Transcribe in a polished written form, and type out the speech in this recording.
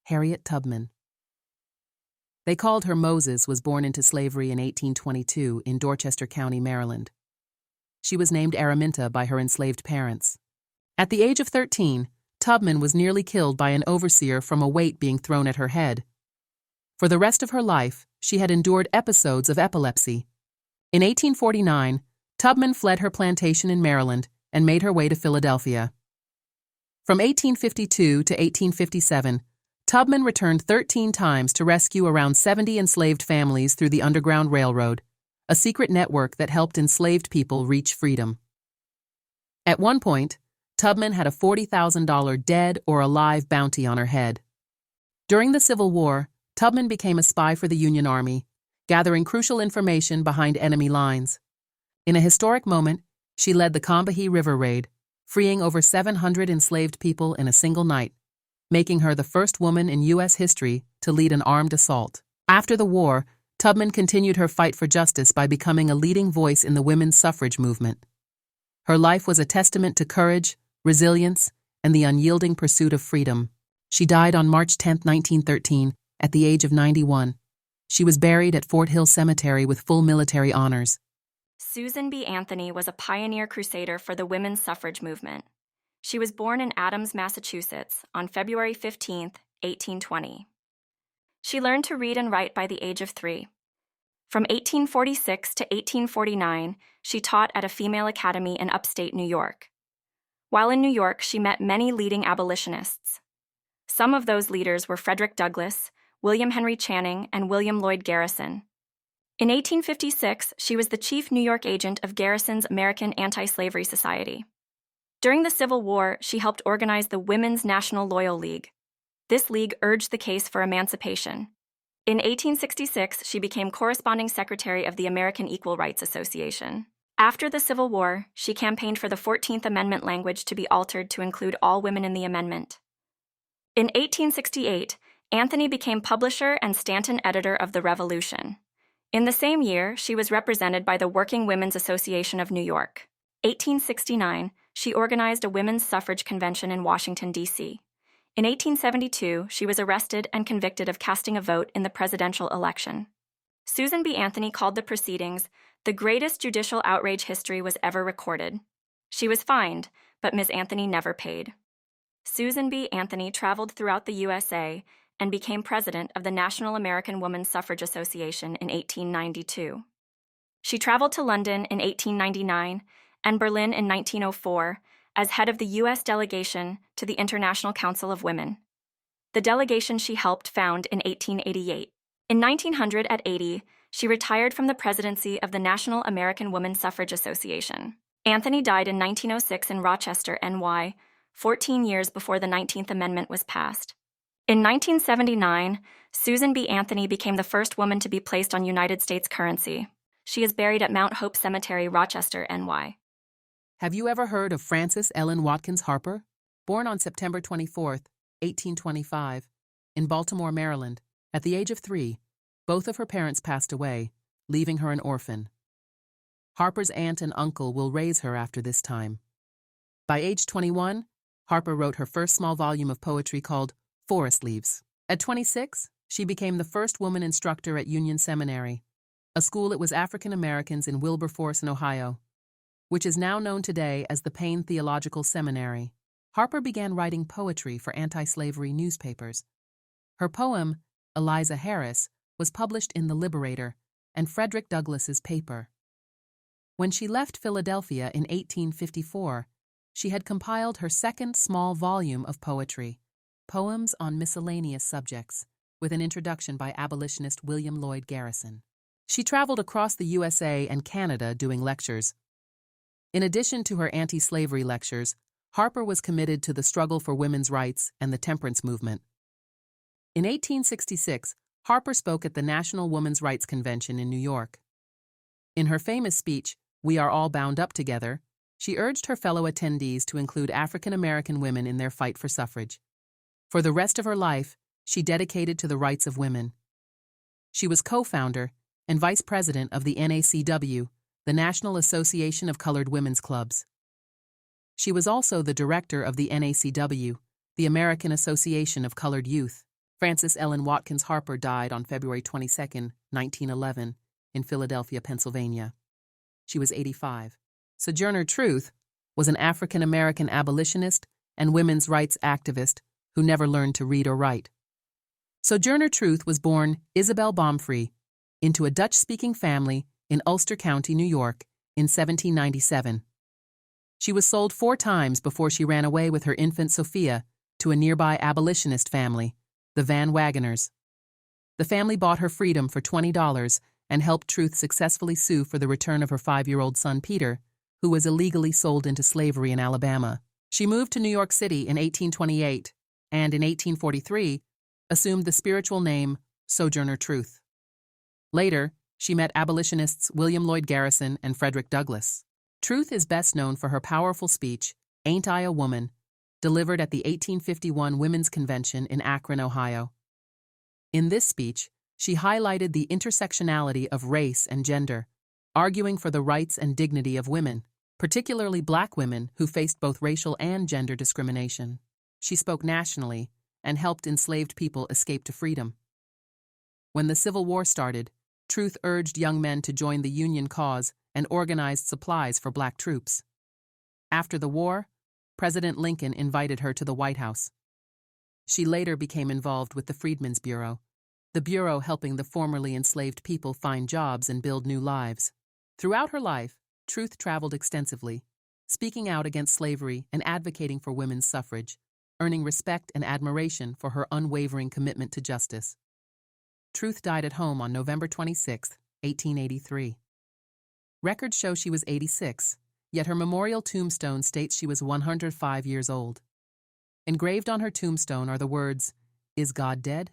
Harriet Tubman. They called her Moses was born into slavery in 1822 in Dorchester County, Maryland. She was named Araminta by her enslaved parents. At the age of 13, Tubman was nearly killed by an overseer from a weight being thrown at her head. For the rest of her life, she had endured episodes of epilepsy. In 1849, Tubman fled her plantation in Maryland and made her way to Philadelphia. From 1852 to 1857, Tubman returned 13 times to rescue around 70 enslaved families through the Underground Railroad, a secret network that helped enslaved people reach freedom. At one point, Tubman had a $40,000 dead or alive bounty on her head. During the Civil War, Tubman became a spy for the Union Army, gathering crucial information behind enemy lines. In a historic moment, she led the Combahee River Raid, freeing over 700 enslaved people in a single night, making her the first woman in U.S. history to lead an armed assault. After the war, Tubman continued her fight for justice by becoming a leading voice in the women's suffrage movement. Her life was a testament to courage, resilience, and the unyielding pursuit of freedom. She died on March 10, 1913, at the age of 91. She was buried at Fort Hill Cemetery with full military honors. Susan B. Anthony was a pioneer crusader for the women's suffrage movement. She was born in Adams, Massachusetts, on February 15, 1820. She learned to read and write by the age of 3. From 1846 to 1849, she taught at a female academy in upstate New York. While in New York, she met many leading abolitionists. Some of those leaders were Frederick Douglass, William Henry Channing, and William Lloyd Garrison. In 1856, she was the chief New York agent of Garrison's American Anti-Slavery Society. During the Civil War, she helped organize the Women's National Loyal League. This league urged the case for emancipation. In 1866, she became corresponding secretary of the American Equal Rights Association. After the Civil War, she campaigned for the 14th Amendment language to be altered to include all women in the amendment. In 1868, Anthony became publisher and Stanton editor of The Revolution. In the same year, she was represented by the Working Women's Association of New York. 1869, she organized a women's suffrage convention in Washington, D.C. In 1872, she was arrested and convicted of casting a vote in the presidential election. Susan B. Anthony called the proceedings the greatest judicial outrage history was ever recorded. She was fined, but Ms. Anthony never paid. Susan B. Anthony traveled throughout the USA and became president of the National American Women's Suffrage Association in 1892. She traveled to London in 1899 and Berlin in 1904 as head of the U.S. delegation to the International Council of Women. The delegation she helped found in 1888. In 1900 at 80, she retired from the presidency of the National American Women's Suffrage Association. Anthony died in 1906 in Rochester, NY, 14 years before the 19th Amendment was passed. In 1979, Susan B. Anthony became the first woman to be placed on United States currency. She is buried at Mount Hope Cemetery, Rochester, NY. Have you ever heard of Frances Ellen Watkins Harper? Born on September 24, 1825, in Baltimore, Maryland, at the age of 3, both of her parents passed away, leaving her an orphan. Harper's aunt and uncle will raise her after this time. By age 21, Harper wrote her first small volume of poetry called Forest Leaves. At 26, she became the first woman instructor at Union Seminary, a school it was African Americans in Wilberforce, Ohio, which is now known today as the Payne Theological Seminary. Harper began writing poetry for anti-slavery newspapers. Her poem, Eliza Harris, was published in The Liberator and Frederick Douglass's paper. When she left Philadelphia in 1854, she had compiled her second small volume of poetry, Poems on Miscellaneous Subjects, with an introduction by abolitionist William Lloyd Garrison. She traveled across the USA and Canada doing lectures. In addition to her anti-slavery lectures, Harper was committed to the struggle for women's rights and the temperance movement. In 1866, Harper spoke at the National Women's Rights Convention in New York. In her famous speech, "We Are All Bound Up Together," she urged her fellow attendees to include African American women in their fight for suffrage. For the rest of her life, she dedicated to the rights of women. She was co-founder and vice president of the NACW, the National Association of Colored Women's Clubs. She was also the director of the NACW, the American Association of Colored Youth. Frances Ellen Watkins Harper died on February 22, 1911, in Philadelphia, Pennsylvania. She was 85. Sojourner Truth was an African-American abolitionist and women's rights activist who never learned to read or write. Sojourner Truth was born Isabel Baumfree into a Dutch-speaking family in Ulster County, New York, in 1797. She was sold 4 times before she ran away with her infant Sophia to a nearby abolitionist family, the Van Wagoners. The family bought her freedom for $20 and helped Truth successfully sue for the return of her 5-year-old son Peter, who was illegally sold into slavery in Alabama. She moved to New York City in 1828 and in 1843 assumed the spiritual name Sojourner Truth. Later, she met abolitionists William Lloyd Garrison and Frederick Douglass. Truth is best known for her powerful speech, Ain't I a Woman?, delivered at the 1851 Women's Convention in Akron, Ohio. In this speech, she highlighted the intersectionality of race and gender, arguing for the rights and dignity of women, particularly Black women who faced both racial and gender discrimination. She spoke nationally and helped enslaved people escape to freedom. When the Civil War started, Truth urged young men to join the Union cause and organized supplies for Black troops. After the war, President Lincoln invited her to the White House. She later became involved with the Freedmen's Bureau, the bureau helping the formerly enslaved people find jobs and build new lives. Throughout her life, Truth traveled extensively, speaking out against slavery and advocating for women's suffrage, earning respect and admiration for her unwavering commitment to justice. Truth died at home on November 26, 1883. Records show she was 86, yet her memorial tombstone states she was 105 years old. Engraved on her tombstone are the words, "Is God dead?"